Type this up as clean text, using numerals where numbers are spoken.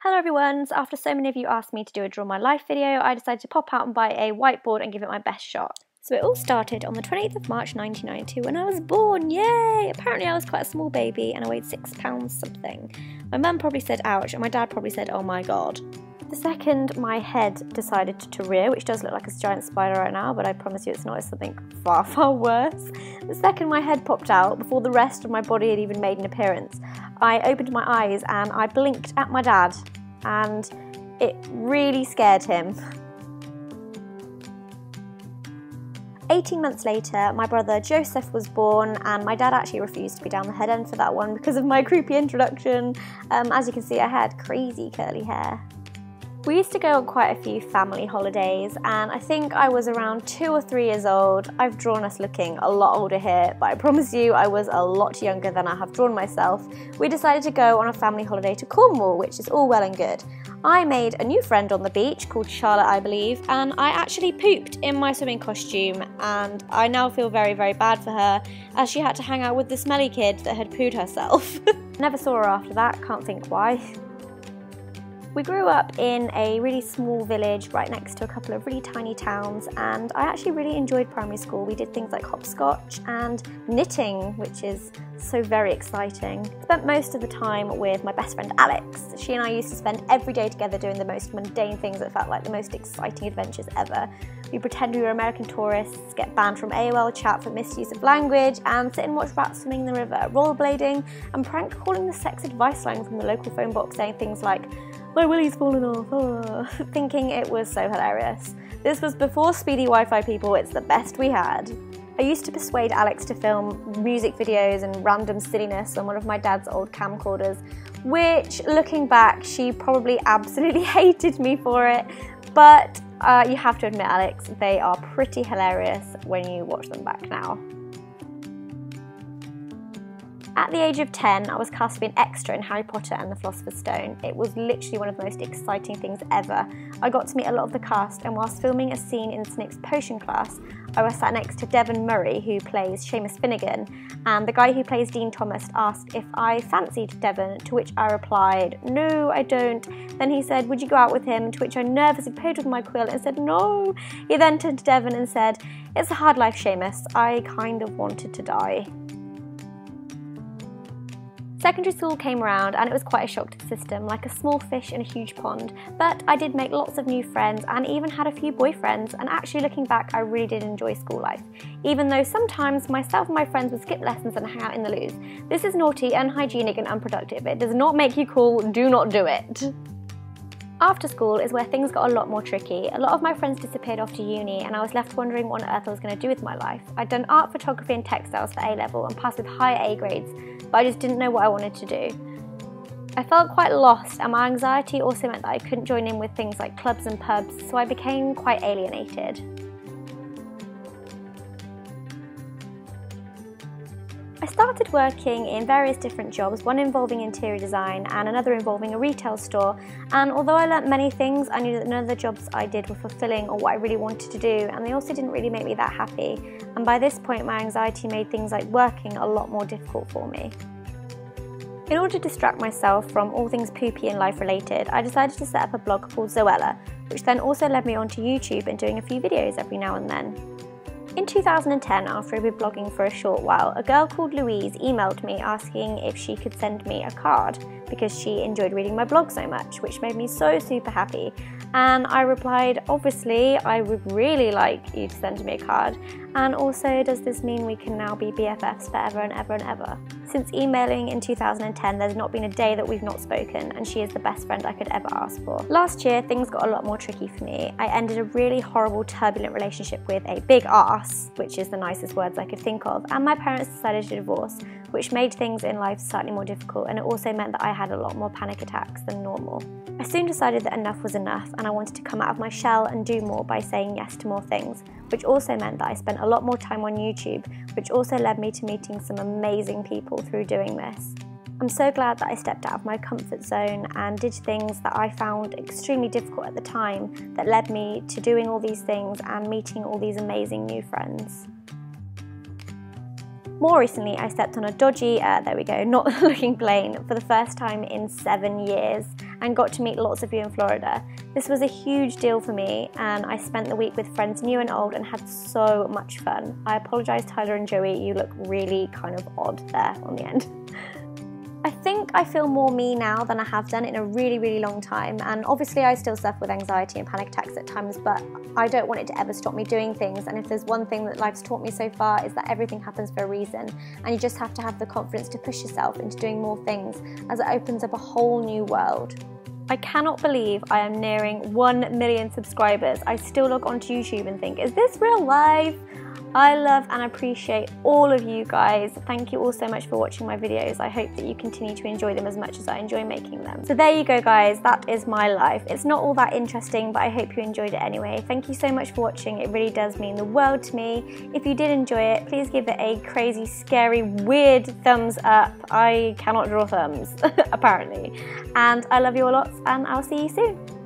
Hello everyone, so after so many of you asked me to do a Draw My Life video, I decided to pop out and buy a whiteboard and give it my best shot. So it all started on the 28th of March 1992 when I was born, yay! Apparently I was quite a small baby and I weighed 6 pounds something. My mum probably said ouch and my dad probably said oh my god. The second my head decided to rear, which does look like a giant spider right now, but I promise you it's not, it's something far, far worse. The second my head popped out, before the rest of my body had even made an appearance, I opened my eyes and I blinked at my dad, and it really scared him. 18 months later, my brother Joseph was born, and my dad actually refused to be down the head end for that one because of my creepy introduction. As you can see, I had crazy curly hair. We used to go on quite a few family holidays, and I think I was around 2 or 3 years old. I've drawn us looking a lot older here, but I promise you I was a lot younger than I have drawn myself. We decided to go on a family holiday to Cornwall, which is all well and good. I made a new friend on the beach called Charlotte, I believe, and I actually pooped in my swimming costume, and I now feel very, very bad for her as she had to hang out with the smelly kid that had pooed herself. Never saw her after that, can't think why. We grew up in a really small village right next to a couple of really tiny towns, and I actually really enjoyed primary school. We did things like hopscotch and knitting, which is so very exciting. Spent most of the time with my best friend Alex. She and I used to spend every day together doing the most mundane things that felt like the most exciting adventures ever. We pretend we were American tourists, get banned from AOL chat for misuse of language, and sit and watch rats swimming in the river, rollerblading, and prank calling the sex advice line from the local phone box saying things like, "My willy's fallen off," thinking it was so hilarious. This was before speedy Wi-Fi, people, it's the best we had. I used to persuade Alex to film music videos and random silliness on one of my dad's old camcorders, which, looking back, she probably absolutely hated me for it, but you have to admit, Alex, they are pretty hilarious when you watch them back now. At the age of 10, I was cast to be an extra in Harry Potter and the Philosopher's Stone. It was literally one of the most exciting things ever. I got to meet a lot of the cast, and whilst filming a scene in Snape's potion class, I was sat next to Devon Murray, who plays Seamus Finnegan, and the guy who plays Dean Thomas asked if I fancied Devon, to which I replied, "No, I don't." Then he said, "Would you go out with him?" To which I nervously played with my quill and said, "No." He then turned to Devon and said, "It's a hard life, Seamus. I kind of wanted to die." Secondary school came around and it was quite a shock to the system, like a small fish in a huge pond, but I did make lots of new friends and even had a few boyfriends, and actually looking back I really did enjoy school life, even though sometimes myself and my friends would skip lessons and hang out in the loos. This is naughty, unhygienic and unproductive. It does not make you cool, do not do it. After school is where things got a lot more tricky. A lot of my friends disappeared off to uni and I was left wondering what on earth I was going to do with my life. I'd done art, photography and textiles for A-level and passed with high A grades, but I just didn't know what I wanted to do. I felt quite lost, and my anxiety also meant that I couldn't join in with things like clubs and pubs, so I became quite alienated. I started working in various different jobs, one involving interior design and another involving a retail store, and although I learnt many things, I knew that none of the jobs I did were fulfilling or what I really wanted to do, and they also didn't really make me that happy, and by this point my anxiety made things like working a lot more difficult for me. In order to distract myself from all things poopy and life related, I decided to set up a blog called Zoella, which then also led me onto YouTube and doing a few videos every now and then. In 2010, after I'd been blogging for a short while, a girl called Louise emailed me asking if she could send me a card because she enjoyed reading my blog so much, which made me so super happy. And I replied, obviously, I would really like you to send me a card, and also does this mean we can now be BFFs forever and ever and ever? Since emailing in 2010, there's not been a day that we've not spoken, and she is the best friend I could ever ask for. Last year, things got a lot more tricky for me. I ended a really horrible, turbulent relationship with a big arse, which is the nicest words I could think of, and my parents decided to divorce, which made things in life slightly more difficult, and it also meant that I had a lot more panic attacks than normal. I soon decided that enough was enough, and I wanted to come out of my shell and do more by saying yes to more things, which also meant that I spent a lot more time on YouTube, which also led me to meeting some amazing people through doing this. I'm so glad that I stepped out of my comfort zone and did things that I found extremely difficult at the time that led me to doing all these things and meeting all these amazing new friends. More recently, I stepped on a dodgy, not looking plane for the first time in 7 years, and got to meet lots of you in Florida. This was a huge deal for me, and I spent the week with friends new and old and had so much fun. I apologise, Tyler and Joey, you look really kind of odd there on the end. I think I feel more me now than I have done in a really, really long time, and obviously I still suffer with anxiety and panic attacks at times, but I don't want it to ever stop me doing things. And if there's one thing that life's taught me so far, is that everything happens for a reason, and you just have to have the confidence to push yourself into doing more things, as it opens up a whole new world. I cannot believe I am nearing 1 million subscribers. I still log onto YouTube and think, is this real life? I love and appreciate all of you guys. Thank you all so much for watching my videos. I hope that you continue to enjoy them as much as I enjoy making them. So there you go, guys, that is my life. It's not all that interesting, but I hope you enjoyed it anyway. Thank you so much for watching. It really does mean the world to me. If you did enjoy it, please give it a crazy, scary, weird thumbs up. I cannot draw thumbs, apparently. And I love you all lots, and I'll see you soon.